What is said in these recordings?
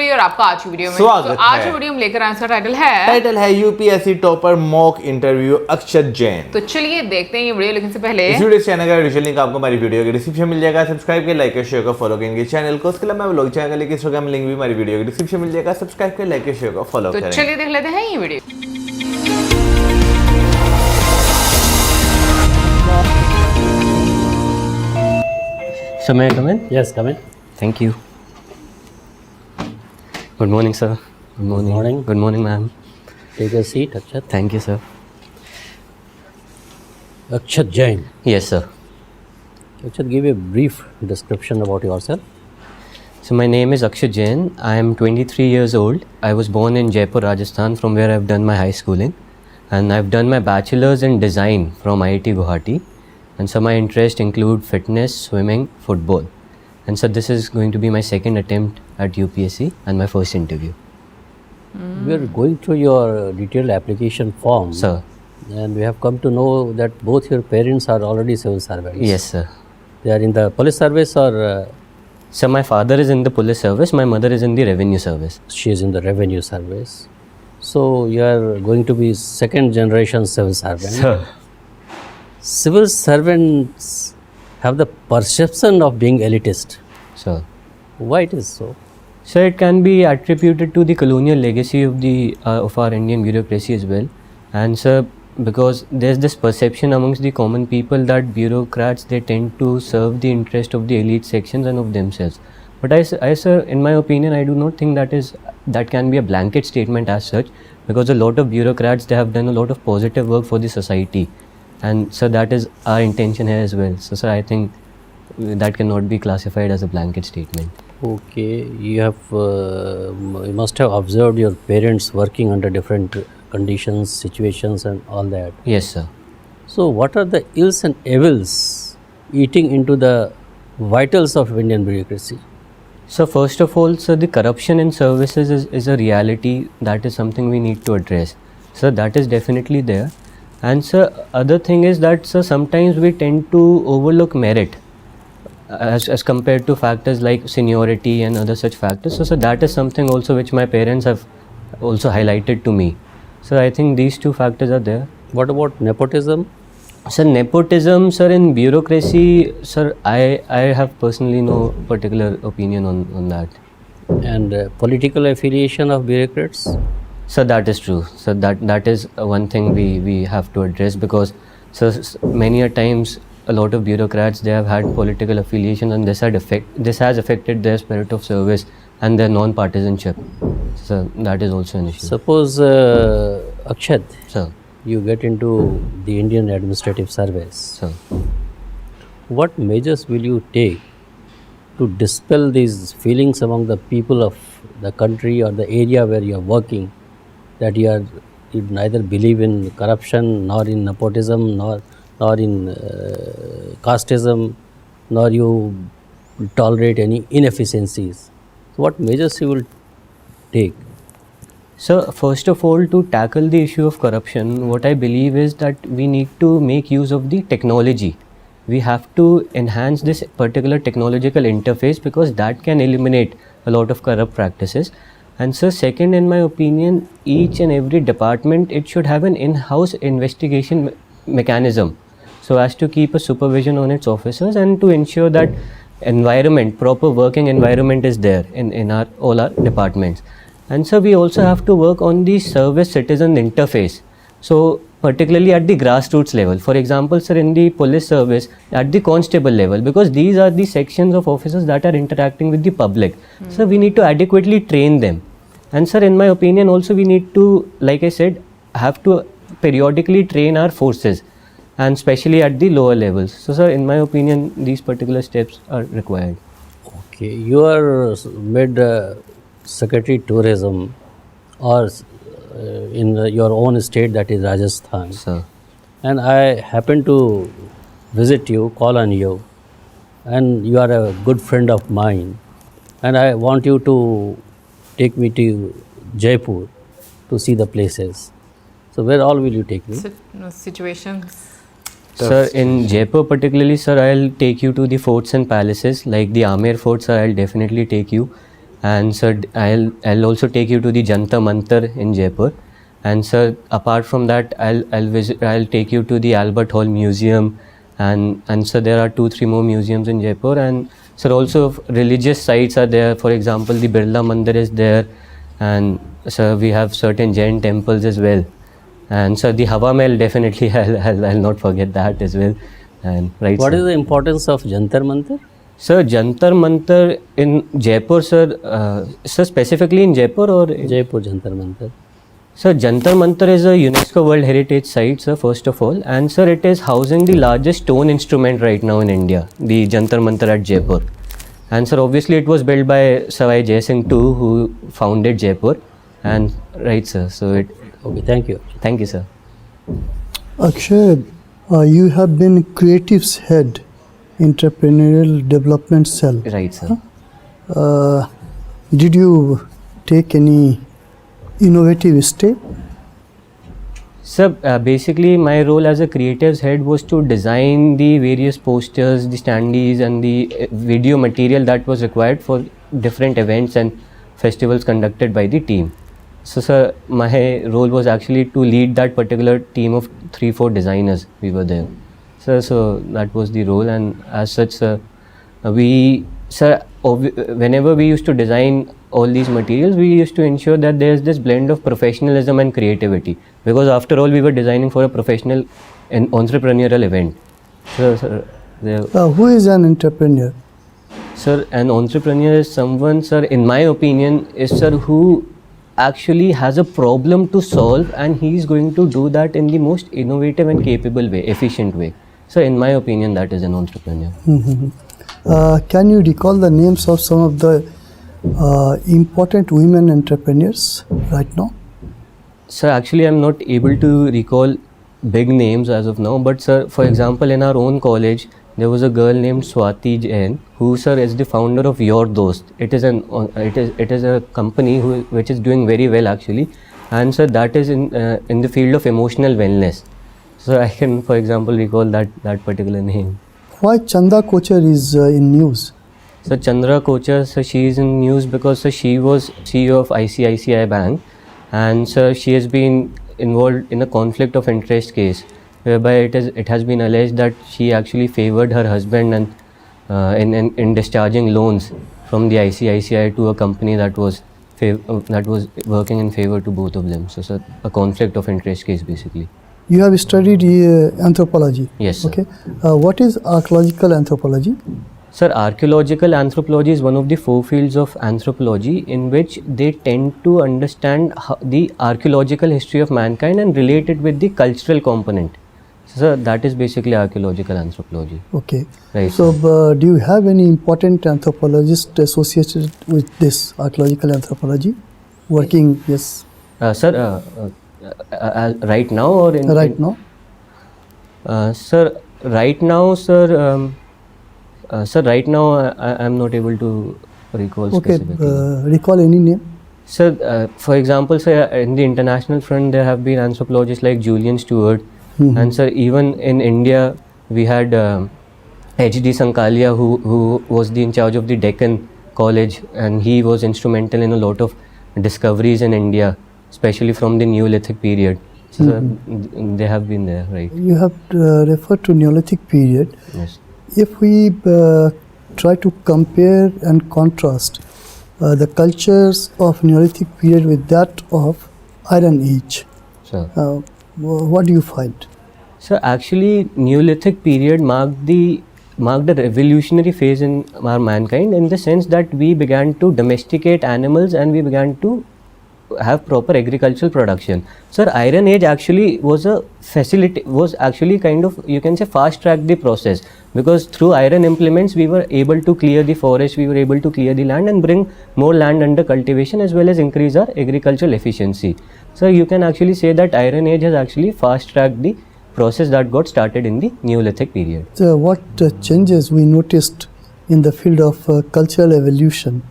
जी और आपका आज की वीडियो में स्वागत तो आज है। की वीडियो में लेकर आए इसका टाइटल है यूपीएससी टॉपर मॉक इंटरव्यू अक्षत जैन। तो चलिए देखते हैं ये वीडियो, लेकिन से पहले इस वीडियो चैनल का डिजिटल लिंक आपको हमारी वीडियो के डिस्क्रिप्शन मिल जाएगा। सब्सक्राइब कर, लाइक कर, शेयर कर, फॉलो करेंगे चैनल को। उसके अलावा मैं व्लॉग चैनल का लिंक इंस्टाग्राम लिंक भी हमारी वीडियो के डिस्क्रिप्शन मिल जाएगा। सब्सक्राइब कर, लाइक कर, शेयर कर, फॉलो तो करें। चलिए देख लेते हैं ये video. So may I come in? Yes, come in. Thank you. Good morning, sir. Good morning. morning. Good morning, ma'am. Take a seat, Akshat. Thank you, sir. Akshat Jain. Yes, sir. Akshat, give a brief description about yourself. So my name is Akshat Jain. I am 23 years old. I was born in Jaipur, Rajasthan, from where I've done my high schooling, and I've done my bachelor's in design from IIT Guwahati. And so my interests include fitness, swimming, football. And so this is going to be my second attempt at UPSC and my first interview. We are going through your detailed application form. Sir. And we have come to know that both your parents are already civil servants. Yes, sir. They are in the police service or So my father is in the police service, my mother is in the revenue service. she is in the revenue service. So you are going to be second generation civil servant. Sir. Civil servants have the perception of being elitist. Sir. Why it is so? So it can be attributed to the colonial legacy of of our Indian bureaucracy as well, and sir, because there's this perception amongst the common people that bureaucrats, they tend to serve the interest of the elite sections and of themselves. But I sir, in my opinion, I do not think that can be a blanket statement as such, because a lot of bureaucrats, they have done a lot of positive work for the society, and so that is our intention here as well. So sir, I think that cannot be classified as a blanket statement. Okay, you must have observed your parents working under different conditions, situations, and all that. Yes, sir. So, what are the ills and evils eating into the vitals of Indian bureaucracy? So first of all, sir, the corruption in services is a reality. That is something we need to address. So that is definitely there. And sir, other thing is that, sir, sometimes we tend to overlook merit as compared to factors like seniority and other such factors. So that is something also which my parents have also highlighted to me. So I think these two factors are there. What about nepotism? Sir, nepotism, sir, in bureaucracy, sir, I have personally no particular opinion on that. And political affiliation of bureaucrats? So that is true. So that is one thing we have to address, because so many a times a lot of bureaucrats, they have had political affiliation, and this has affected their spirit of service and their non-partisanship. So that is also an issue. Suppose Akshat, Sir. you get into the Indian Administrative Service. So What measures will you take to dispel these feelings among the people of the country or the area where you are working, that you neither believe in corruption, nor in nepotism, nor in casteism, nor you tolerate any inefficiencies? So what measures you will take? So first of all, to tackle the issue of corruption, what I believe is that we need to make use of the technology. We have to enhance this particular technological interface, because that can eliminate a lot of corrupt practices. And so second, in my opinion, each and every department, it should have an in-house investigation mechanism, so as to keep a supervision on its officers and to ensure that proper working environment is there in all our departments. And so we also have to work on the service citizen interface, so particularly at the grassroots level. For example, sir, in the police service, at the constable level, because these are the sections of officers that are interacting with the public. So we need to adequately train them. And sir, in my opinion also, we need to, like I said, have to periodically train our forces, and especially at the lower levels. So sir, in my opinion, these particular steps are required. Okay, you are made Secretary Tourism, or in your own state, that is Rajasthan. Sir. And I happen to visit you, call on you, and you are a good friend of mine, and I want you to take me to Jaipur to see the places. So where all will you take me? situations. Sir, in Jaipur particularly, sir, I'll take you to the forts and palaces, like the Amer Fort, sir, I'll definitely take you. And sir, I'll also take you to the Jantar Mantar in Jaipur. And sir, apart from that, I'll take you to the Albert Hall Museum. And sir, there are 2-3 more museums in Jaipur. And sir, also religious sites are there. For example, the Birla Mandir is there. And sir, we have certain Jain temples as well. And sir, the Hawa Mahal, definitely I'll not forget that as well. And right. What sir. is the importance of Jantar Mantar? Sir, Jantar Mantar in Jaipur, sir, sir, specifically in Jaipur or? Jaipur Jantar Mantar. Sir, Jantar Mantar is a UNESCO World Heritage Site, sir, first of all. And sir, it is housing the largest stone instrument right now in India, the Jantar Mantar at Jaipur. And sir, obviously it was built by Savai Jai Singh II, who founded Jaipur. And right, sir, so it. Okay, thank you. Thank you, sir. Akshay, you have been Creative's head, entrepreneurial development cell. Right, sir. Did you take any innovative step? Sir, basically my role as a creatives head was to design the various posters, the standees and the video material that was required for different events and festivals conducted by the team. So sir, my role was actually to lead that particular team of 3-4 designers. We were there. So that was the role, and as such, sir, whenever we used to design all these materials, we used to ensure that there's this blend of professionalism and creativity, because after all, we were designing for a professional and entrepreneurial event. So, sir, Who is an entrepreneur? Sir, an entrepreneur is someone, sir, in my opinion, is sir who actually has a problem to solve, and he is going to do that in the most innovative and capable way, efficient way. So, in my opinion, that is an entrepreneur. Can you recall the names of some of the important women entrepreneurs right now? Sir, actually, I'm not able to recall big names as of now, but sir, for example, in our own college, there was a girl named Swati Jain, who, sir, is the founder of Your Dost. It is a company which is doing very well actually, and sir, that is in the field of emotional wellness. So I can, for example, recall that particular name. Why Chanda Kochar is in news? So Chandra Kochar, sir, she is in news because sir, she was CEO of ICICI Bank, and sir, she has been involved in a conflict of interest case, whereby it has been alleged that she actually favored her husband and in discharging loans from the ICICI to a company that was working in favor to both of them. So sir, a conflict of interest case basically. You have studied anthropology. Yes, sir. Okay. What is archaeological anthropology? Sir, archaeological anthropology is one of the 4 fields of anthropology in which they tend to understand the archaeological history of mankind and relate it with the cultural component. So, sir, that is basically archaeological anthropology. Okay. Right. So, do you have any important anthropologist associated with this archaeological anthropology? Working, yes. Sir, right now or in... Right now? Sir, right now, sir... sir, right now I'm not able to recall specifically. Okay, recall any name? Sir, for example, sir, in the international front there have been anthropologists like Julian Stewart, and sir, even in India we had H.D. Sankalia, who was in charge of the Deccan College, and he was instrumental in a lot of discoveries in India, especially from the Neolithic period. So sir, they have been there, right? You have referred to Neolithic period. Yes. If we try to compare and contrast the cultures of Neolithic period with that of Iron Age, Sir. What do you find? So actually, Neolithic period marked the revolutionary phase in our mankind, in the sense that we began to domesticate animals and we began to have proper agricultural production. Sir, Iron Age actually was actually kind of, you can say, fast track the process, because through iron implements we were able to clear the forest, we were able to clear the land and bring more land under cultivation, as well as increase our agricultural efficiency. So you can actually say that Iron Age has actually fast tracked the process that got started in the Neolithic period. So what changes we noticed in the field of cultural evolution?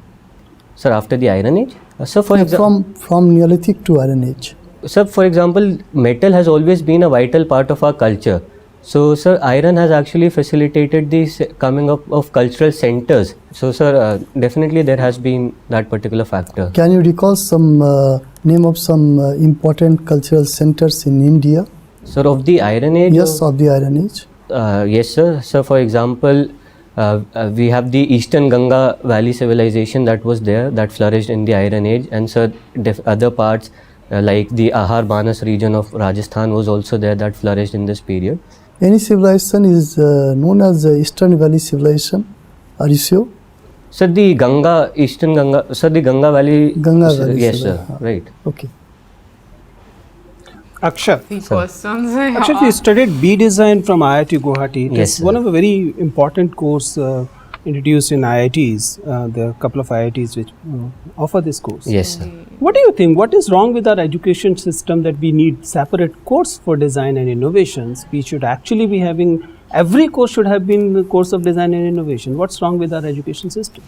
Sir, after the Iron Age? So for example, from Neolithic to Iron Age. Sir, for example, metal has always been a vital part of our culture. So, sir, iron has actually facilitated the coming up of cultural centers. So, sir, definitely there has been that particular factor. Can you recall some name of some important cultural centers in India? Sir, of the Iron Age? Yes, of the Iron Age. Yes, sir. So, for example, we have the Eastern Ganga Valley civilization that was there, that flourished in the Iron Age, and sir, other parts like the Ahar Banas region of Rajasthan was also there, that flourished in this period. Any civilization is known as the Eastern Valley civilization. Are you sure? Sir, the Ganga, Eastern Ganga, sir, the Ganga Valley. Ganga Valley. Yes, sir. Right. Okay. Akshat. The questions. Akshat, you studied B design from IIT Guwahati. Yes, It's sir. one of the very important course introduced in IITs. There are a couple of IITs which offer this course. Yes, sir. What do you think? What is wrong with our education system that we need separate course for design and innovations? We should actually be having, every course should have been the course of design and innovation. What's wrong with our education system?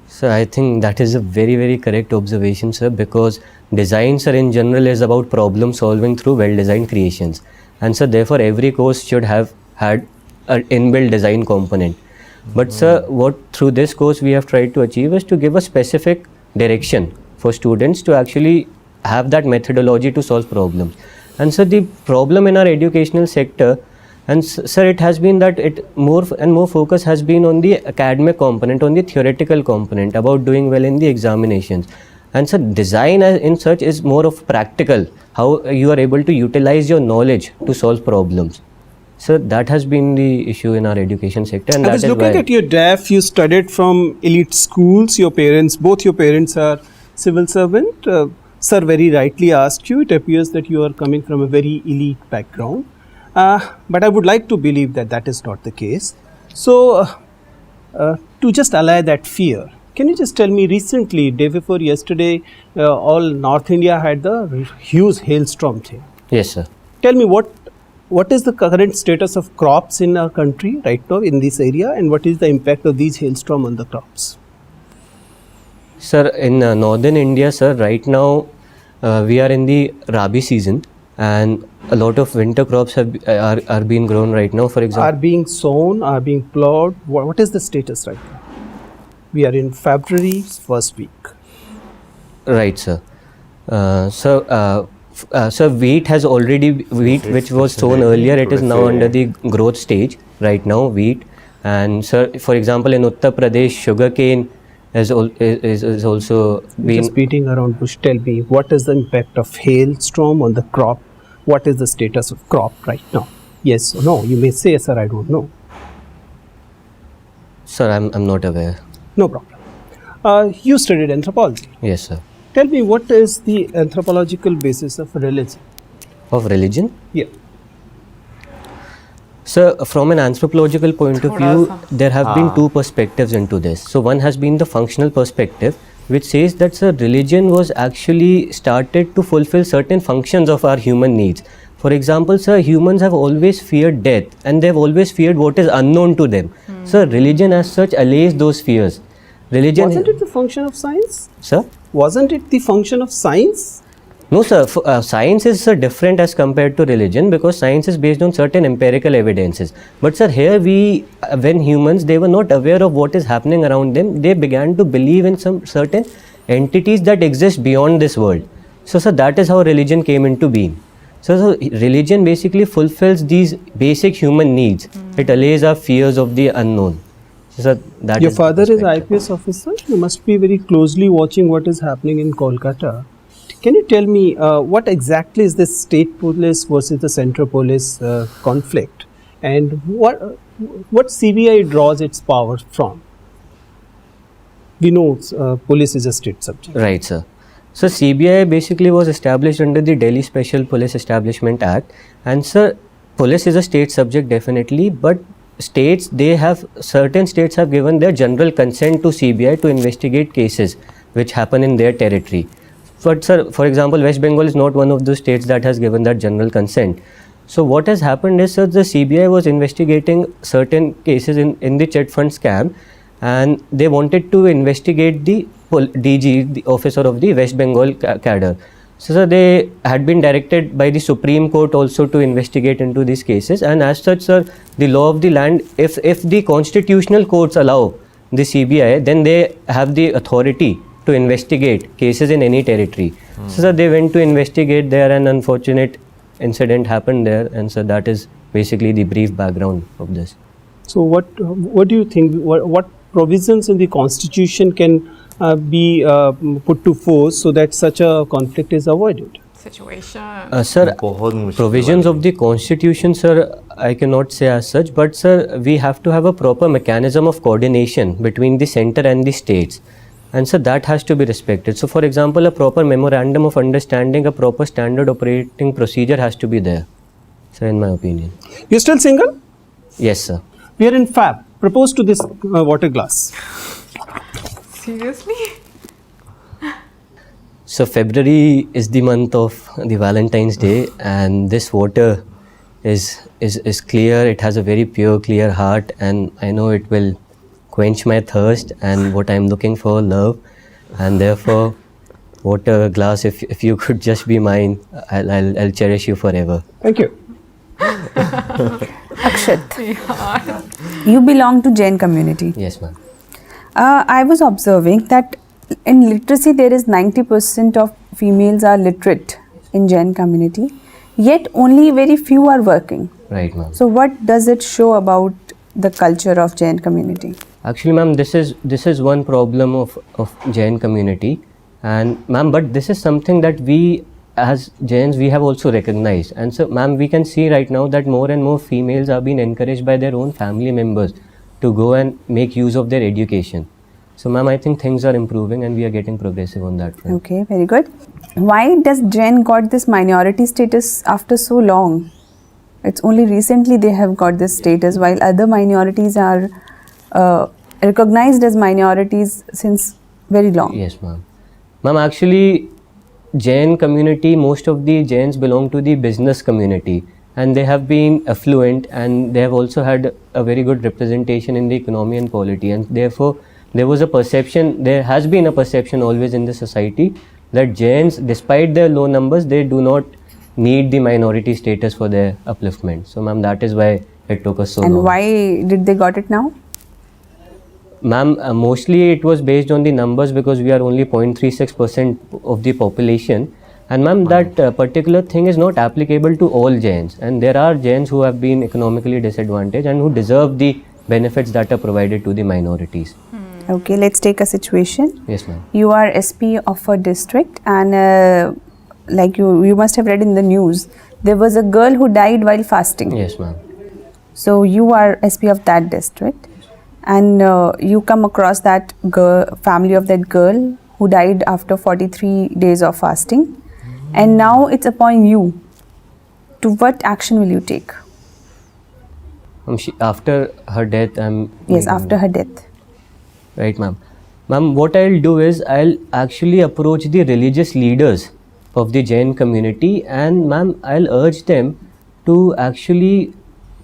So I think that is a very, very correct observation, sir, because design, sir, in general is about problem solving through well-designed creations. And so therefore every course should have had an inbuilt design component. But sir, what through this course we have tried to achieve is to give a specific direction for students to actually have that methodology to solve problems. And so the problem in our educational sector, and sir, it has been that it more and more focus has been on the academic component, on the theoretical component, about doing well in the examinations. And so design in such is more of practical, how you are able to utilize your knowledge to solve problems. So that has been the issue in our education sector, and I that was is looking why. at your DAF, you studied from elite schools, your parents, both your parents are civil servant. Sir very rightly asked you, it appears that you are coming from a very elite background. But I would like to believe that that is not the case. So, to just allay that fear, can you just tell me recently, day before yesterday, all North India had the huge hailstorm thing. Yes, sir. Tell me what is the current status of crops in our country right now in this area, and what is the impact of these hailstorm on the crops? Sir, in northern India, sir, right now we are in the Rabi season, and a lot of winter crops are being grown right now. For Are example, being sown, are being plowed? What is the status right now? We are in February first week. right, sir. So wheat has already which was sown earlier. It is now under the growth stage right now. Wheat, and sir, for example, in Uttar Pradesh, sugarcane is also being. Just beating around bush. Tell me, what is the impact of hailstorm on the crop? What is the status of crop right now? Yes or no? You may say, sir, I don't know. Sir, I'm not aware. No problem. You studied anthropology. Yes, sir. Tell me, what is the anthropological basis of religion? Of religion. Yeah. So, from an anthropological point of view, there have been two perspectives into this. So, one has been the functional perspective, which says that sir, religion was actually started to fulfill certain functions of our human needs. For example, sir, humans have always feared death, and they have always feared what is unknown to them. So, religion as such allays those fears. Religion. Wasn't it the function of science? Sir? Wasn't it the function of science? No, sir. Science is different as compared to religion, because science is based on certain empirical evidences. But sir, here when humans, they were not aware of what is happening around them, they began to believe in some certain entities that exist beyond this world. So sir, that is how religion came into being. So religion basically fulfills these basic human needs. It allays our fears of the unknown. So that Your is father the is perspective. IPS officer. You must be very closely watching what is happening in Kolkata. Can you tell me what exactly is this state police versus the central police conflict, and what CBI draws its power from? We know police is a state subject. Right, sir. So CBI basically was established under the Delhi Special Police Establishment Act, and sir, police is a state subject definitely, but certain states have given their general consent to CBI to investigate cases which happen in their territory. But sir, for example, West Bengal is not one of those states that has given that general consent. So what has happened is, sir, the CBI was investigating certain cases in the Chet Fund scam, and they wanted to investigate the DG, the officer of the West Bengal cadre. So sir, they had been directed by the Supreme Court also to investigate into these cases, and as such, sir, the law of the land, if the constitutional courts allow the CBI, then they have the authority to investigate cases in any territory. So sir, they went to investigate there, and unfortunate incident happened there, and so that is basically the brief background of this. So what do you think? What provisions in the constitution can be put to force so that such a conflict is avoided? Situation. Sir, बहुत मुश्किल provisions of the constitution, sir, I cannot say as such, but sir, we have to have a proper mechanism of coordination between the center and the states, and so that has to be respected. So for example, a proper memorandum of understanding, a proper standard operating procedure has to be there, sir, in my opinion. You're still single? Yes, sir. We are in Fab. Propose to this water glass. Seriously? So February is the month of the Valentine's Day, and this water is clear. It has a very pure, clear heart, and I know it will quench my thirst and what I'm looking for, love. And therefore, water glass, if you could just be mine, I'll cherish you forever. Thank you. Akshat, you belong to Jain community. Yes, ma'am. I was observing that in literacy there is 90% of females are literate in Jain community, yet only very few are working. Right, ma'am. So what does it show about the culture of Jain community? Actually, ma'am, this is one problem of Jain community, and ma'am, but this is something that we as Jains we have also recognized, and so ma'am, we can see right now that more and more females are being encouraged by their own family members to go and make use of their education. So ma'am, I think things are improving and we are getting progressive on that front. Okay, very good. Why does Jain got this minority status after so long? It's only recently they have got this status, while other minorities are recognized as minorities since very long. Yes, ma'am. Ma'am, actually, Jain community, most of the Jains belong to the business community, and they have been affluent, and they have also had a very good representation in the economy and polity, and therefore there has been a perception always in the society that Jains, despite their low numbers, they do not need the minority status for their upliftment. So ma'am, that is why it took us so long. And why did they got it now? Ma'am, mostly it was based on the numbers because we are only 0.36% of the population, and ma'am, that particular thing is not applicable to all Jains, and there are Jains who have been economically disadvantaged and who deserve the benefits that are provided to the minorities. Okay, let's take a situation. Yes, ma'am. You are SP of a district, and like you must have read in the news, there was a girl who died while fasting. Yes, ma'am. So you are SP of that district, and you come across that family of that girl who died after 43 days of fasting, and now it's upon you. To what action will you take? After her death, Yes, after her death. Right, ma'am. Ma'am, what I'll do is I'll actually approach the religious leaders of the Jain community, and ma'am, I'll urge them to actually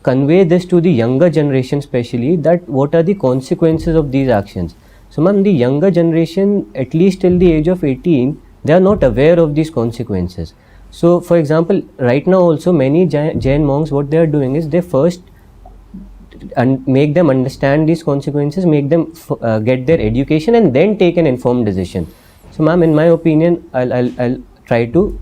convey this to the younger generation, especially that what are the consequences of these actions. So ma'am, the younger generation, at least till the age of 18, they are not aware of these consequences. So for example, right now also many Jain monks, what they are doing is they first make them understand these consequences, make them get their education, and then take an informed decision. So ma'am, in my opinion, I'll try to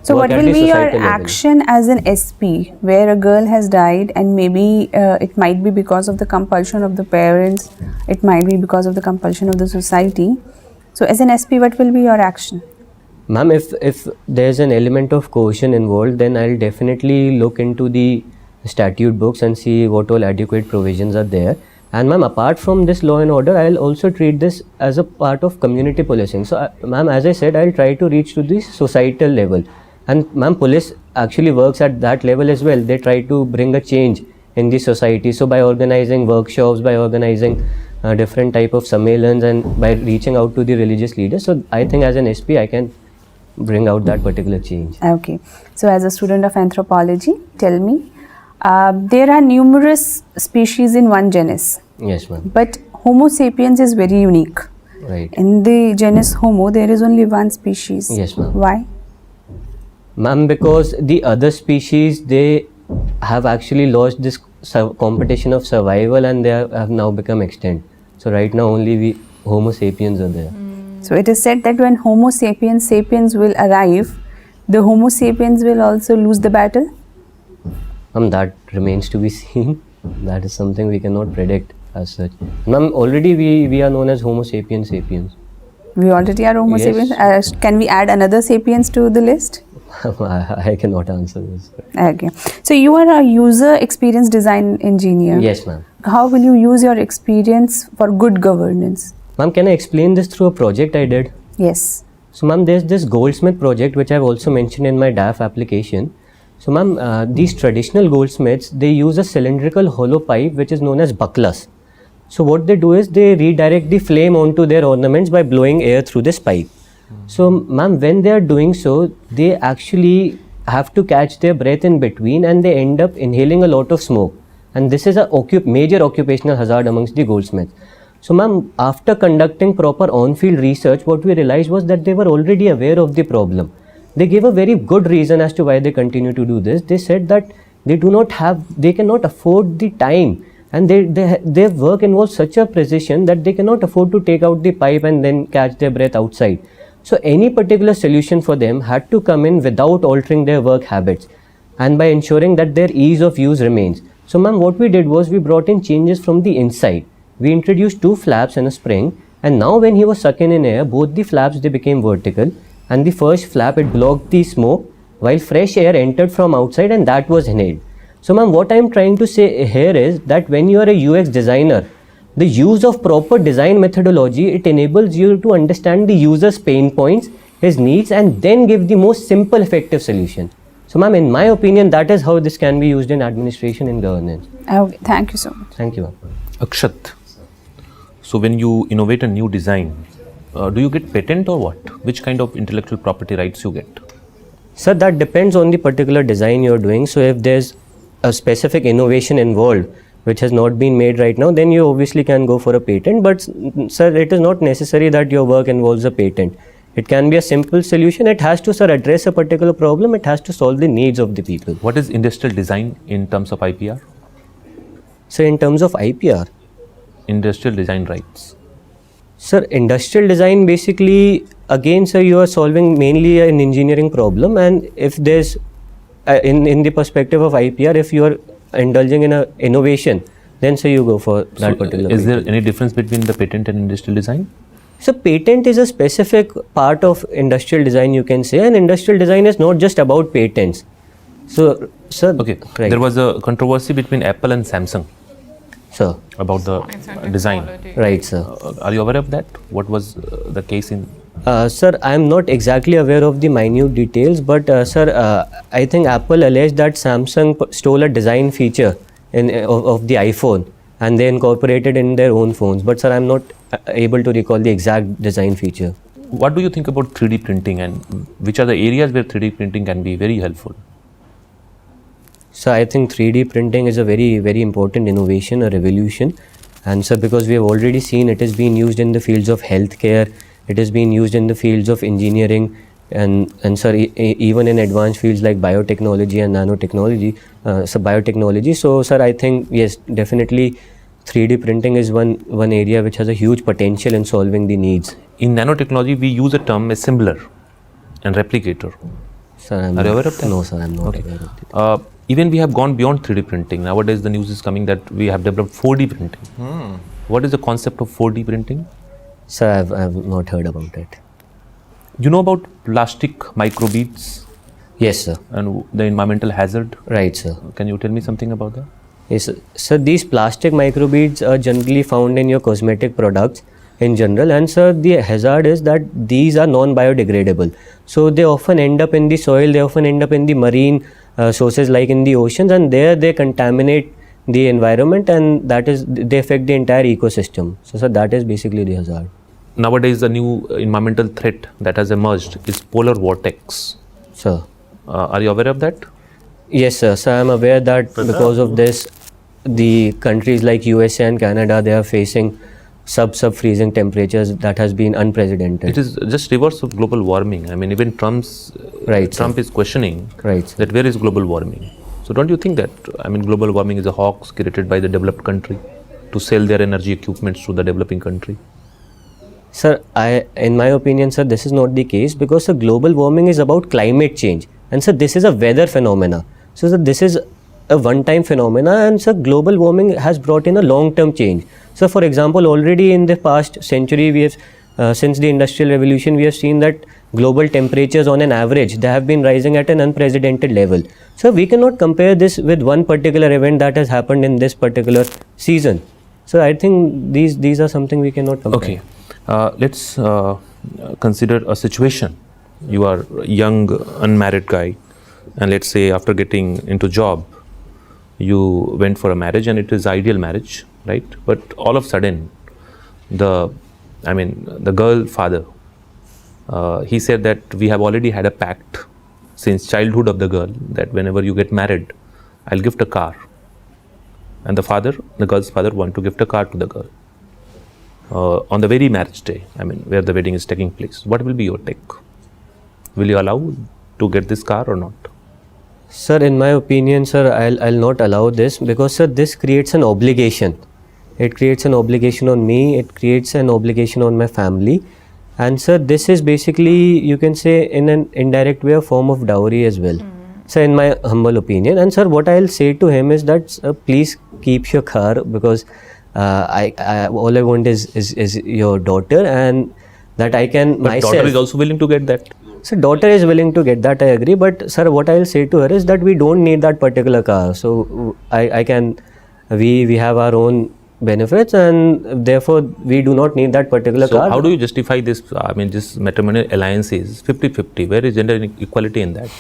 so what will be your action as an SP where a girl has died, and maybe it might be because of the compulsion of the parents, it might be because of the compulsion of the society. So as an SP, what will be your action? Ma'am, if there's an element of coercion involved, then I'll definitely look into the statute books and see what all adequate provisions are there. And ma'am, apart from this law and order, I'll also treat this as a part of community policing. So ma'am, as I said, I'll try to reach to the societal level. And ma'am, police actually works at that level as well. They try to bring a change in the society. So by organizing workshops, by organizing different type of sammelans, and by reaching out to the religious leaders. So I think as an SP, I can bring out that particular change. Okay. So as a student of anthropology, tell me, there are numerous species in one genus. Yes, ma'am. But Homo sapiens is very unique. Right. In the genus Homo, there is only one species. Yes, ma'am. Why? Ma'am, because the other species, they have actually lost this competition of survival, and they have now become extinct. So right now only we Homo sapiens are there. So it is said that when Homo sapiens will arrive, the Homo sapiens will also lose the battle. That remains to be seen. That is something we cannot predict as such. Ma'am, already we are known as Homo sapiens. We already are Homo Yes. sapiens. Can we add another sapiens to the list? I cannot answer this. Okay. So you are a user experience design engineer. Yes, ma'am. How will you use your experience for good governance? Ma'am, can I explain this through a project I did? Yes. So ma'am, there's this goldsmith project which I've also mentioned in my DAF application. So ma'am, these traditional goldsmiths, they use a cylindrical hollow pipe which is known as bucklas. So what they do is they redirect the flame onto their ornaments by blowing air through this pipe. So ma'am, when they are doing so, they actually have to catch their breath in between, and they end up inhaling a lot of smoke. And this is a major occupational hazard amongst the goldsmiths. So ma'am, after conducting proper on-field research, what we realized was that they were already aware of the problem. They gave a very good reason as to why they continue to do this. They said that they cannot afford the time, and their work involves such a precision that they cannot afford to take out the pipe and then catch their breath outside. So any particular solution for them had to come in without altering their work habits, and by ensuring that their ease of use remains. So ma'am, what we did was we brought in changes from the inside. We introduced 2 flaps and a spring, and now when he was sucking in air, both the flaps, they became vertical, and the first flap, it blocked the smoke while fresh air entered from outside, and that was inhaled. So ma'am, what I am trying to say here is that when you are a UX designer, the use of proper design methodology, it enables you to understand the user's pain points, his needs, and then give the most simple, effective solution. So ma'am, in my opinion, that is how this can be used in administration and governance. Okay. Thank you so much. Thank you, ma'am. Akshat, so when you innovate a new design, do you get patent or what? Which kind of intellectual property rights you get? Sir, that depends on the particular design you're doing. So if there's a specific innovation involved which has not been made right now, then you obviously can go for a patent. But sir, it is not necessary that your work involves a patent. It can be a simple solution. It has to, sir, address a particular problem. It has to solve the needs of the people. What is industrial design in terms of IPR? So in terms of IPR, Industrial design rights. sir, industrial design basically, again, sir, you are solving mainly an engineering problem, and if there's in the perspective of IPR, if you are indulging in a innovation, then sir, you go for that particular. Is there patent. any difference between the patent and industrial design? So patent is a specific part of industrial design, you can say, and industrial design is not just about patents. So, sir, Okay, right. there was a controversy between Apple and Samsung Sir, about the design. right, sir. Are you aware of that? What was the case in? Sir, I am not exactly aware of the minute details, but sir, I think Apple alleged that Samsung stole a design feature of the iPhone, and they incorporated in their own phones. But sir, I am not able to recall the exact design feature. What do you think about 3D printing, and which are the areas where 3D printing can be very helpful? So I think 3D printing is a very, very important innovation, a revolution. And sir, because we have already seen it is being used in the fields of healthcare, it is being used in the fields of engineering, and sir, even in advanced fields like biotechnology and nanotechnology, biotechnology. So sir, I think yes, definitely 3D printing is one area which has a huge potential in solving the needs. In nanotechnology, we use a term assembler and replicator. Sir, Are you aware of that? No, sir, I'm not Okay. aware of it. Even we have gone beyond 3D printing. Nowadays, the news is coming that we have developed 4D printing. What is the concept of 4D printing? Sir, I've not heard about it. You know about plastic microbeads Yes, sir. and the environmental hazard? Right, sir. Can you tell me something about that? Yes, sir. Sir, these plastic microbeads are generally found in your cosmetic products in general, and sir, the hazard is that these are non-biodegradable. So they often end up in the soil, they often end up in the marine sources like in the oceans, and there they contaminate the environment, and they affect the entire ecosystem. So sir, that is basically the hazard. Nowadays, the new environmental threat that has emerged is polar vortex. Sir. Are you aware of that? Yes, sir. So I am aware that because of this, the countries like USA and Canada, they are facing sub-freezing temperatures that has been unprecedented. It is just reverse of global warming. I mean, even Trump is questioning that where is global warming. So don't you think that, I mean, global warming is a hoax created by the developed country to sell their energy equipments to the developing country? Sir, in my opinion, sir, this is not the case, because sir, global warming is about climate change, and sir, this is a weather phenomena. So sir, this is a one-time phenomena, and sir, global warming has brought in a long-term change. So for example, already in the past century, we have since the Industrial Revolution, we have seen that global temperatures on an average, they have been rising at an unprecedented level. So we cannot compare this with one particular event that has happened in this particular season. So I think these are something we cannot compare. Okay, let's consider a situation. You are a young unmarried guy, and let's say after getting into job, you went for a marriage, and it is ideal marriage, right? But all of a sudden, the girl father, he said that we have already had a pact since childhood of the girl that whenever you get married, I'll gift a car. And the girl's father want to gift a car to the girl on the very marriage day, I mean, where the wedding is taking place. What will be your take? Will you allow to get this car or not? Sir, in my opinion, sir, I'll not allow this, because sir, this creates an obligation. It creates an obligation on me, it creates an obligation on my family. And sir, this is basically, you can say, in an indirect way, a form of dowry as well. So in my humble opinion. And sir, what I'll say to him is that please keep your car, because all I want is your daughter, and that I can but myself. Daughter is also willing to get that. So daughter is willing to get that, I agree. But sir, what I'll say to her is that we don't need that particular car. So we have our own benefits, and therefore we do not need that particular car. So how do you justify this? I mean, this matrimonial alliance is 50-50. Where is gender equality in that?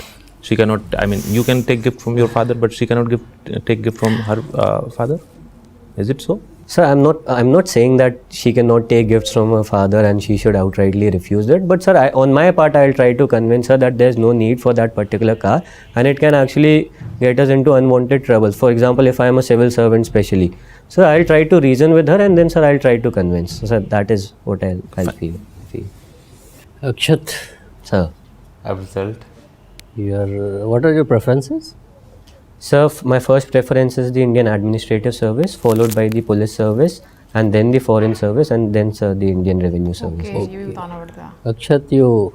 She cannot, I mean, you can take gift from your father, but she cannot take gift from her father. Is it so? Sir, I'm not saying that she cannot take gifts from her father and she should outrightly refuse it. But sir, on my part, I'll try to convince her that there's no need for that particular car, and it can actually get us into unwanted troubles. For example, if I'm a civil servant specially, so I'll try to reason with her, and then sir, I'll try to convince. So sir, that is what I'll feel. Akshat, Sir. Absolute. What are your preferences? Sir, my first preference is the Indian Administrative Service, followed by the Police Service, and then the Foreign Service, and then sir, the Indian Revenue Service. Okay, ये भी बताना पड़ता है. Akshat, you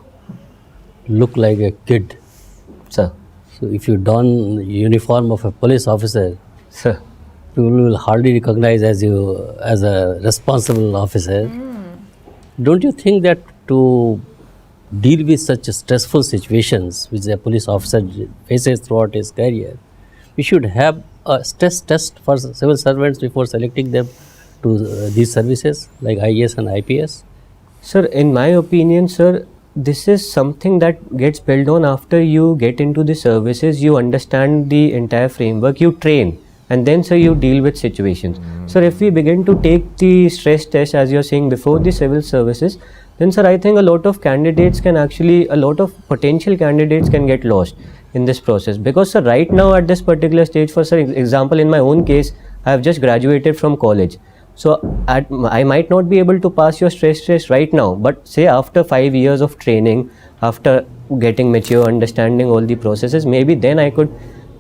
look like a kid. Sir. So if you don uniform of a police officer, Sir. people will hardly recognize you as a responsible officer. Don't you think that to deal with such stressful situations which a police officer faces throughout his career, we should have a stress test for civil servants before selecting them to these services like IAS and IPS? Sir, in my opinion, sir, this is something that gets built on after you get into the services, you understand the entire framework, you train, and then sir, you deal with situations. Sir, if we begin to take the stress test, as you're saying, before the civil services, then sir, I think a lot of potential candidates can get lost in this process. Because sir, right now at this particular stage, for sir example, in my own case, I have just graduated from college. So I might not be able to pass your stress test right now, but say after 5 years of training, after getting mature, understanding all the processes, maybe then I could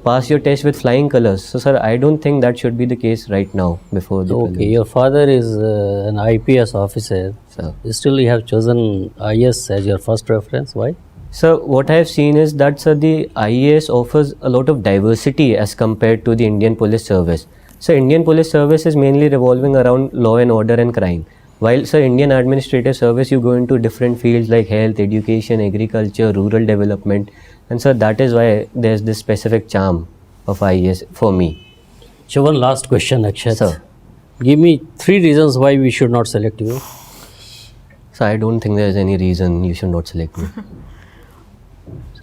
pass your test with flying colors. So sir, I don't think that should be the case right now before the Okay, your father is an IPS officer. Sir. Still you have chosen IAS as your first preference. Why? So what I have seen is that sir, the IAS offers a lot of diversity as compared to the Indian Police Service. So Indian Police Service is mainly revolving around law and order and crime. While sir, Indian Administrative Service, you go into different fields like health, education, agriculture, rural development. And sir, that is why there's this specific charm of IAS for me. So one last question, Akshat. Sir. Give me 3 reasons why we should not select you. So I don't think there's any reason you should not select me.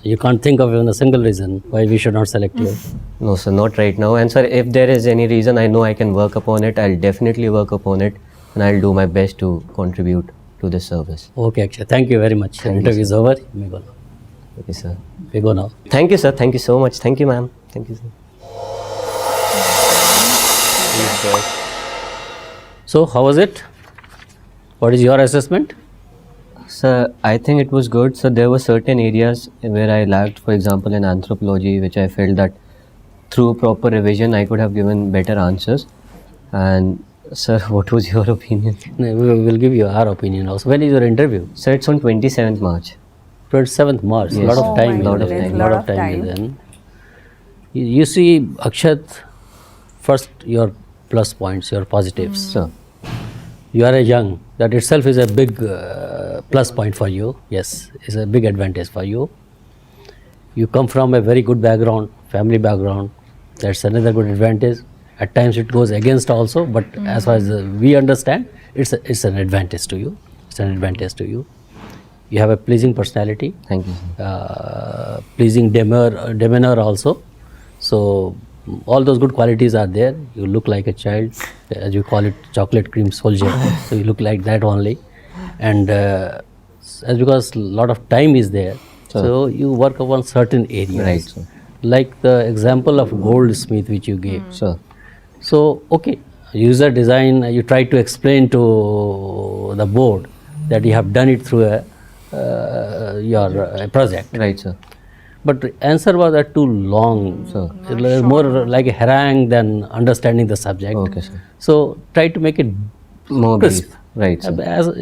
You can't think of even a single reason why we should not select you. No sir, not right now. And sir, if there is any reason, I know I can work upon it. I'll definitely work upon it, and I'll do my best to contribute to this service. Okay, Akshat. Thank you very much. Thank you, Interview is over. You may go now. Okay, sir. We go now. Thank you, sir. Thank you so much. Thank you, ma'am. Thank you, sir. So, how was it? What is your assessment? Sir, I think it was good. So there were certain areas where I lacked, for example, in anthropology, which I felt that through proper revision I could have given better answers. And sir, what was your opinion? No, we will give you our opinion also. When is your interview? Sir, it's on 27th March. 27th March. Yes. Lot Oh of time. my lot of goodness, time. Lot of time is then. You see, Akshat, first your plus points, your positives. Sir, You are a young. That itself is a big plus point for you. Yes, it's a big advantage for you. You come from a very good background, family background. That's another good advantage. At times it goes against also, but as far as we understand, it's an advantage to you. It's an advantage to you. You have a pleasing personality, thank you, sir. pleasing demeanor also. So all those good qualities are there. You look like a child, as you call it, chocolate cream soldier. So you look like that only, and as because a lot of time is there, so you work upon certain areas. Right, sir. Like the example of goldsmith which you gave. Sir, So okay, user design. You try to explain to the board that you have done it through your project. right, sir. But the answer was too long. Sir. It was more like a harangue than understanding the subject. Okay, sir. So try to make it More crisp. brief. Right, sir.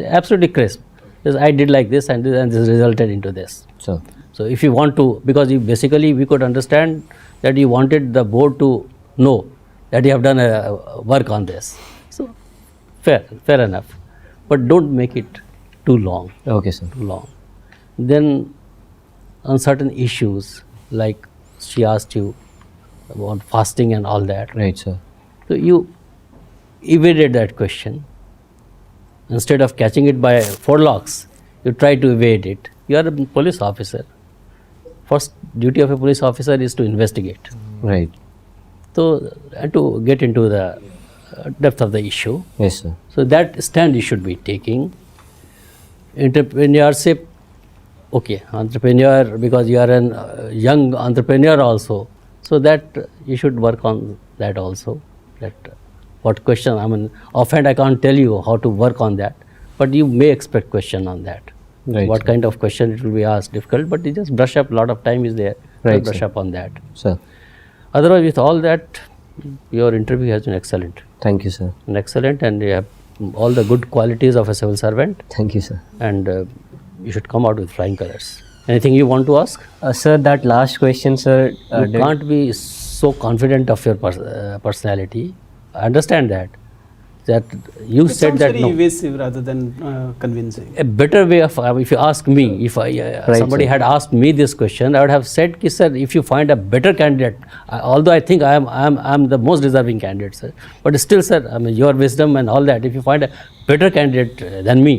Absolutely crisp. Because I did like this and this resulted into this. Sir, So if you want to, because you basically we could understand that you wanted the board to know that you have done a work on this. So fair enough. But don't make it too long. okay, sir. Too long. Then on certain issues, like she asked you about fasting and all that. Right, sir. So you evaded that question. Instead of catching it by forelocks, you try to evade it. You are a police officer. First duty of a police officer is to investigate. Right. So, and to get into the depth of the issue. Yes, sir. So that stand you should be taking. Entrepreneurship, okay, entrepreneur, because you are a young entrepreneur also. So that you should work on that also. That what question, I mean, offhand I can't tell you how to work on that, but you may expect question on that. Right, What sir. kind of question it will be asked, difficult, but you just brush up, a lot of time is there. Right, Brush sir. up on that. Sir, Otherwise, with all that, your interview has been excellent. thank you, sir. And excellent, and you have all the good qualities of a civil servant, Thank you, sir. and you should come out with flying colors. Anything you want to ask? Sir, that last question, sir. You can't be so confident of your personality. I understand that you It said sounds that very no. evasive rather than convincing. A better way of, if you ask me, if somebody sir. had asked me this question, I would have said, "Ki, sir, if you find a better candidate, although I think I am the most deserving candidate, sir, but still, sir, I mean, your wisdom and all that, if you find a better candidate than me,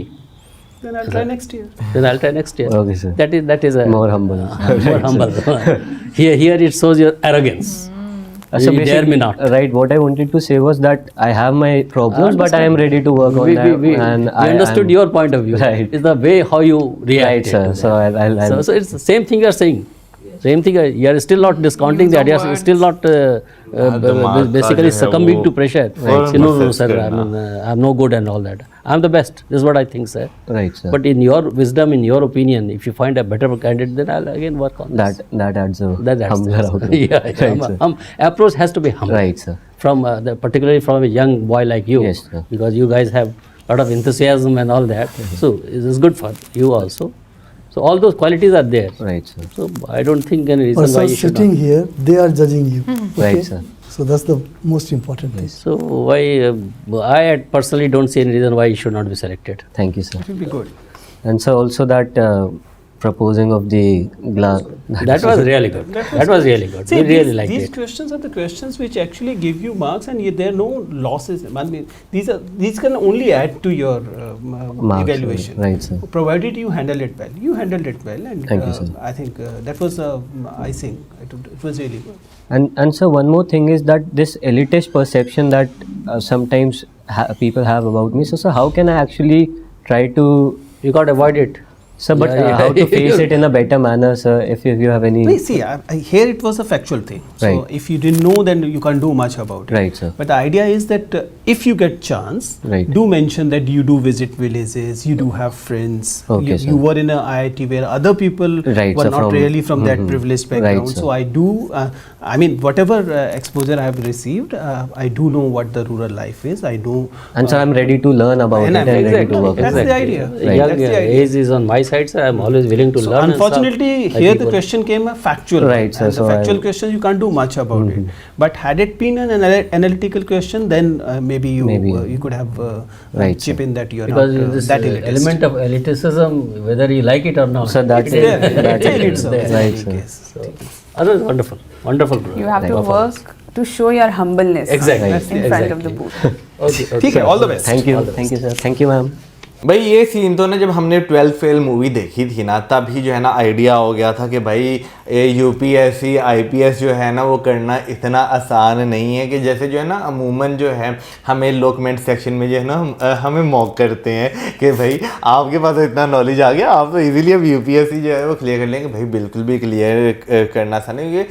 Then I'll try next year. then I'll try next year." Okay, sir. That is a More humble. more humble. Here it shows your arrogance. So You dare basically, me not. Right, what I wanted to say was that I have my problems, but I am ready to work on We that. And we understood your point of view. Right. It's the way how you react. Right, sir. So I'll So it's the same thing you are saying. Same thing. You are still not discounting that. You are still not basically succumbing to pressure. Right. No, sir. I'm no good and all that. I'm the best. This is what I think, sir. right, sir. But in your wisdom, in your opinion, if you find a better candidate, then I'll again work on this. that adds a That's humbler outlook. yeah, Right, sir. approach has to be humble. Right, sir. From particularly from a young boy like you, Yes, sir. because you guys have a lot of enthusiasm and all that. So it is good for you also. So all those qualities are there. Right, sir. So I don't think any reason Also, why you should sitting not. here, they are judging you. Okay? Right, sir. So that's the most important thing. So why I personally don't see any reason why you should not be selected. Thank you, sir. It will be good. And so also that proposing of the glass. That was really good. That was really good. See, We really liked these it. questions are the questions which actually give you marks, and there are no losses. I mean, these can only add to your Marks, evaluation, right, sir. provided you handle it well. You handled it well, and Thank you, sir. I think that was icing. It was really good. And so one more thing is that this elitist perception that sometimes people have about me. So how can I actually try to? You got to avoid it. Sir, but how to face it in a better manner, sir? If you have any. Wait, see, here it was a factual thing. So Right. if you didn't know, then you can't do much about it. Right, sir. But the idea is that if you get chance, Right. do mention that you do visit villages, you do have friends. Okay, sir. you were in a IIT where other people Right, were sir, not from- really from that privileged background. Right, sir. So I do, I mean, whatever exposure I have received, I do know what the rural life is. I know. And so I'm ready to learn about And it and I'm ready to work. That's with the it. idea. Right. Young That's the idea. age is on my side, sir. I'm always willing to So learn. and stuff. unfortunately, Like here the people- question came a factual Right, one, sir, and so the factual I- question you can't do much about it. But had it been an analytical question, then maybe you Maybe. You could have Right, chip in that you are because not this that elitist. element of elitism, whether you like it or not, So that's It's it. there. That's It's it. elite, sir. Right, In sir. any case. so, otherwise wonderful, wonderful. Bro. You have to Performance. work to show your humbleness Exactly. in front of the booth. Okay, okay. ठीक है, all the best. Thank you, sir. Thank you, ma'am. भाई ये scene तो ना जब हमने 12 fail movie देखी थी ना तब ही जो है ना आइडिया हो गया था कि भाई यूपीएससी आईपीएस जो है ना वो करना इतना आसान नहीं है कि जैसे जो है ना अमूमन जो है हमें लोग कमेंट सेक्शन में जो है ना हमें मॉक करते हैं कि भाई आपके पास तो इतना नॉलेज आ गया आप तो इजीली अब यूपीएससी जो है वो क्लियर कर लेंगे। भाई बिल्कुल भी क्लियर करना आसान नहीं है।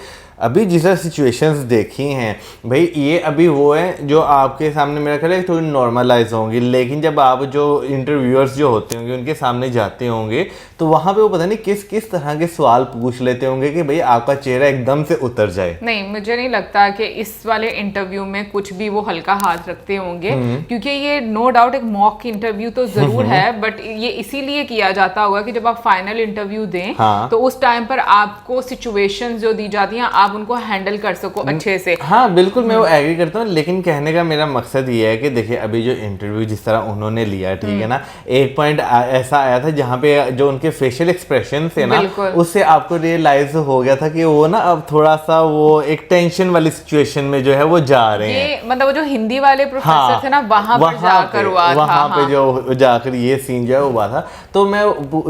अभी जिस सिचुएशंस देखी हैं भाई ये अभी वो है जो आपके सामने मेरा ख्याल है थोड़ी नॉर्मलाइज होंगी, लेकिन जब आप जो इंटरव्यूअर्स जो होते होंगे उनके सामने जाते होंगे तो वहाँ पे वो पता नहीं किस किस तरह के सवाल पूछ लेते होंगे कि भाई आपका चेहरा एकदम से उतर जाए। नहीं, मुझे नहीं लगता कि इस वाले इंटरव्यू में कुछ भी वो हल्का हाथ रखते होंगे, क्योंकि ये नो डाउट एक मॉक इंटरव्यू तो जरूर है, बट ये इसीलिए किया जाता होगा कि जब आप फाइनल इंटरव्यू दें हाँ। तो उस टाइम पर आपको सिचुएशंस जो दी जाती हैं आप उनको हैंडल कर सको अच्छे से। हाँ बिल्कुल मैं वो एग्री करता हूँ, लेकिन कहने का मेरा मकसद ये है कि देखिए अभी जो इंटरव्यू जिस तरह उन्होंने लिया ठीक है ना, एक पॉइंट ऐसा आया था जहाँ पे जो उनके फेशियल एक्सप्रेशन थे ना उससे आपको रियलाइज हो गया था कि वो ना अब थोड़ा सा वो एक टेंशन वाली सिचुएशन में जो है वो जा रहे हैं। ये मतलब वो जो हिंदी वाले प्रोफेसर थे ना वहां पर जाकर हुआ था। वहाँ पे जो जाकर ये सीन जो है वो हुआ था। तो मैं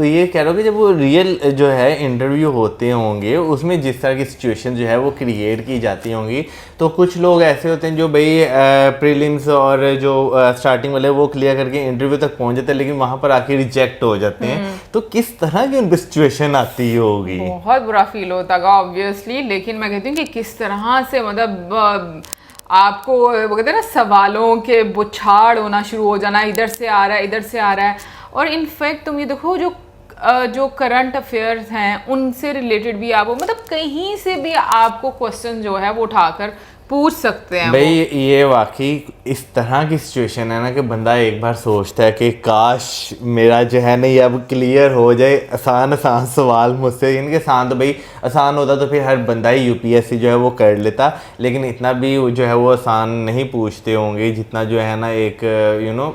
ये कह रहा हूँ कि जब वो रियल जो है इंटरव्यू होते होंगे उसमें जिस तरह की सिचुएशन जो है वो क्रिएट की जाती होंगी तो कुछ लोग ऐसे होते हैं जो भाई प्रीलिम्स और जो स्टार्टिंग वाले वो क्लियर करके इंटरव्यू तक पहुंच जाते हैं लेकिन वहां पर आके रिजेक्ट हो जाते हैं। तो किस तरह की उनकी सिचुएशन आती होगी? बहुत बुरा फील होता है ऑब्वियसली, लेकिन मैं कहती हूँ कि किस तरह से मतलब आपको वो कहते हैं ना सवालों के बुछाड़ होना शुरू हो जाना, इधर से आ रहा है इधर से आ रहा है। और इनफैक्ट तुम ये देखो जो करंट अफेयर्स हैं उनसे रिलेटेड भी आप मतलब कहीं से भी आपको क्वेश्चन जो है वो उठाकर पूछ सकते हैं भाई ये वाकई इस तरह की सिचुएशन है ना कि बंदा एक बार सोचता है कि काश मेरा जो है ना ये अब क्लियर हो जाए, आसान आसान सवाल मुझसे इनके साथ तो भाई आसान होता तो फिर हर बंदा ही यूपीएससी जो है वो कर लेता, लेकिन इतना भी जो है वो आसान नहीं पूछते होंगे जितना जो है ना एक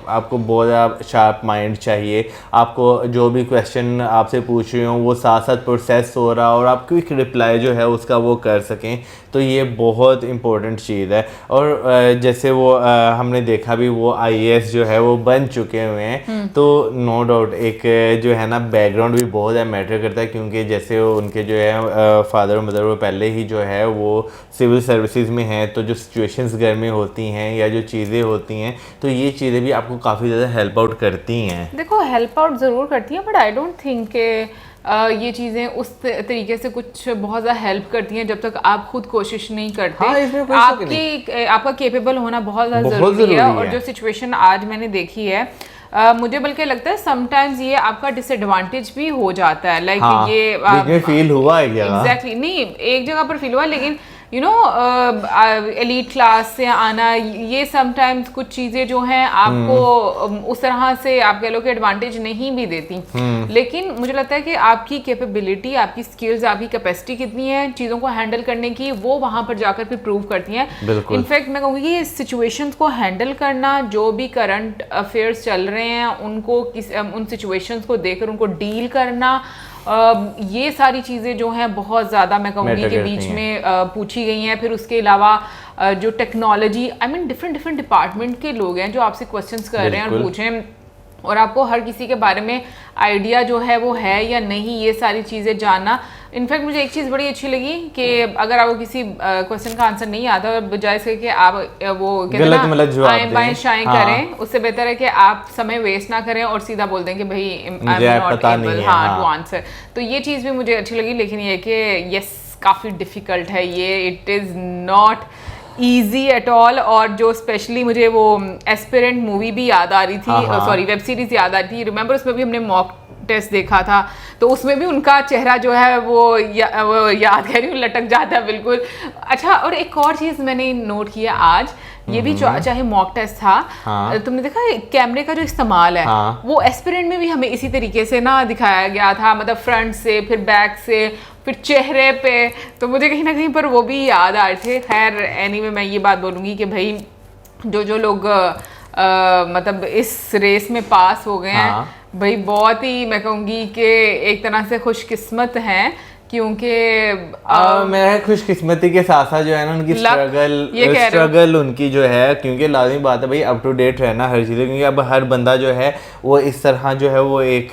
आपको बहुत ज़्यादा शार्प माइंड चाहिए। आपको जो भी क्वेश्चन आपसे पूछ रहे हो वो साथ साथ प्रोसेस हो रहा और आप क्विक रिप्लाई जो है उसका वो कर सकें, तो ये बहुत इम्पोर्टेंट चीज़ है। और जैसे वो हमने देखा भी वो आईएएस जो है वो बन चुके हुए हैं, तो नो डाउट एक जो है ना बैकग्राउंड भी बहुत ज़्यादा मैटर करता है, क्योंकि जैसे उनके जो है फादर और मदर वो पहले ही जो है वो सिविल सर्विसेज में हैं, तो जो सिचुएशंस घर में होती हैं या जो चीज़ें होती हैं तो ये चीज़ें भी आपको काफ़ी ज़्यादा हेल्प आउट करती हैं। देखो हेल्प आउट ज़रूर करती हैं, बट आई डोंट थिंक के ये चीज़ें उस तरीके से कुछ बहुत ज़्यादा हेल्प करती हैं जब तक आप खुद कोशिश नहीं करते। हाँ, इसमें कोई शक नहीं। आपका केपेबल होना बहुत ज़्यादा ज़रूरी है। और जो सिचुएशन आज मैंने देखी है मुझे बल्कि लगता है समटाइम्स ये आपका डिसएडवांटेज भी हो जाता है। लाइक हाँ, ये फील हुआ है क्या? एग्जैक्टली नहीं एक जगह पर फील हुआ, लेकिन एलीट क्लास से आना ये समटाइम्स कुछ चीज़ें जो हैं आपको उस तरह से आप कह लो कि एडवांटेज नहीं भी देती, लेकिन मुझे लगता है कि आपकी कैपेबिलिटी, आपकी स्किल्स, आपकी कैपेसिटी कितनी है चीज़ों को हैंडल करने की, वो वहाँ पर जाकर फिर प्रूव करती हैं। इनफैक्ट मैं कहूँगी कि सिचुएशंस को हैंडल करना, जो भी करंट अफेयर्स चल रहे हैं उनको उन सिचुएशंस को देखकर उनको डील करना, ये सारी चीज़ें जो हैं बहुत ज़्यादा मैं कहूँगी कि बीच में पूछी गई हैं। फिर उसके अलावा जो टेक्नोलॉजी डिफरेंट डिपार्टमेंट के लोग हैं जो आपसे क्वेश्चंस कर रहे हैं और पूछ रहे हैं, और आपको हर किसी के बारे में आइडिया जो है वो है या नहीं, ये सारी चीज़ें जानना इनफैक्ट मुझे एक चीज़ बड़ी अच्छी लगी कि अगर आपको किसी क्वेश्चन का आंसर नहीं आता और बजाय से कि आप वो कहते हैं गलत ना, मतलब जवाब आएं बाएं दें। शाएं हाँ। करें, उससे बेहतर है कि आप समय वेस्ट ना करें और सीधा बोल दें कि भाई मुझे पता नहीं है, हाँ। To answer. तो ये चीज़ भी मुझे अच्छी लगी, लेकिन ये कि यस काफ़ी डिफ़िकल्ट है ये, it is not easy at all. और जो स्पेशली मुझे वो एस्पिरेंट मूवी भी याद आ रही थी, सॉरी वेब सीरीज याद आ रही थी, रिमेंबर उसमें भी हमने मॉक टेस्ट देखा था, तो उसमें भी उनका चेहरा जो है वो याद कह रही हूँ लटक जाता है बिल्कुल। अच्छा, और एक और चीज़ मैंने नोट किया आज, ये भी चाहे मॉक टेस्ट था, हाँ। तुमने देखा कैमरे का जो इस्तेमाल है, हाँ। वो एस्पिरेंट में भी हमें इसी तरीके से ना दिखाया गया था, मतलब फ्रंट से, फिर बैक से, फिर चेहरे पे, तो मुझे कहीं ना कहीं पर वो भी याद आ रहे थे। खैर एनीवे मैं ये बात बोलूँगी कि भाई जो लोग मतलब इस रेस में पास हो गए हैं, हाँ। भाई बहुत ही मैं कहूँगी कि एक तरह से खुशकिस्मत हैं, क्योंकि मैं खुशकिस्मती के साथ साथ जो है ना उनकी ये कह रहे हो। स्ट्रगल उनकी जो है, क्योंकि लाजमी बात है भाई अप टू डेट रहना हर चीज़, क्योंकि अब हर बंदा जो है वो इस तरह जो है वो एक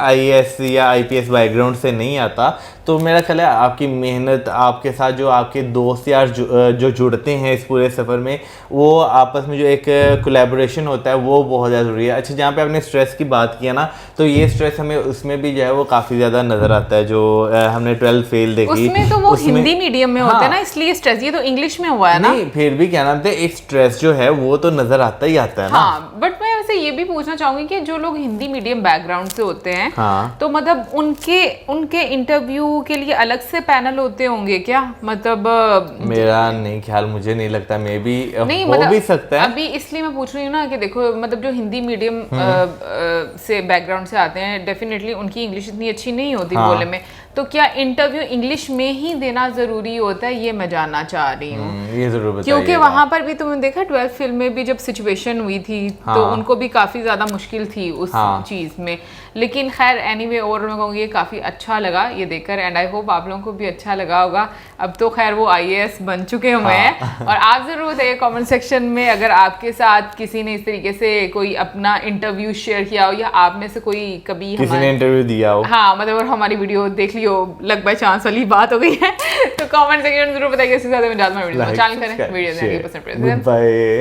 IAS या IPS बैकग्राउंड से नहीं आता। तो मेरा ख्याल है आपकी मेहनत, आपके साथ जो आपके दोस्त यार जो जुड़ते हैं इस पूरे सफ़र में, वो आपस में जो एक कोलैबोरेशन होता है वो बहुत ज़्यादा ज़रूरी है। अच्छा, जहाँ पे आपने स्ट्रेस की बात किया ना, तो ये स्ट्रेस हमें उसमें भी जो है वो काफ़ी ज़्यादा नज़र आता है। जो हमने 12 फेल देखी उसमें तो वो हिंदी मीडियम में होता है ना, हाँ। इसलिए स्ट्रेस, ये तो इंग्लिश में हुआ है ना। नहीं, फिर भी क्या नाम थे, एक स्ट्रेस जो है वो तो नज़र आता ही आता है ना। हाँ, बट मैं वैसे ये भी पूछना चाहूंगी कि जो लोग हिंदी मीडियम बैकग्राउंड से होते हैं, हाँ। तो मतलब उनके इंटरव्यू के लिए अलग से पैनल होते होंगे क्या? मतलब मेरा नहीं ख्याल, मुझे नहीं लगता, मे बी नहीं, हो मतलब भी सकता है। अभी इसलिए मैं पूछ रही हूँ ना कि देखो, मतलब जो हिंदी मीडियम से बैकग्राउंड से आते हैं, डेफिनेटली उनकी इंग्लिश इतनी अच्छी नहीं होती हाँ। बोलने में, तो क्या इंटरव्यू इंग्लिश में ही देना जरूरी होता है, ये मैं जानना चाह रही हूँ। ये जरूर बताइए। क्योंकि वहां पर भी तुमने देखा 12 फिल्म में भी जब सिचुएशन हुई थी, हाँ। तो उनको भी काफी ज्यादा मुश्किल थी उस हाँ। चीज में। लेकिन खैर एनीवे ओवरऑल मैं कहूँगी ये काफी अच्छा लगा ये देखकर, एंड आई होप आप लोगों को भी अच्छा लगा होगा। अब तो खैर वो IAS बन चुके हुए हैं। और आप जरूर बताइए कमेंट सेक्शन में अगर आपके साथ किसी ने इस तरीके से कोई अपना इंटरव्यू शेयर किया हो, या आप में से कोई कभी किसी ने इंटरव्यू दिया हो। हाँ, मतलब और हमारी वीडियो देख ली हो, लग बाय चांस वाली बात हो गई है, तो कमेंट सेक्शन में जरूर बताइए। इससे ज्यादा मैं वीडियो चैनल करें, वीडियो Goodbye.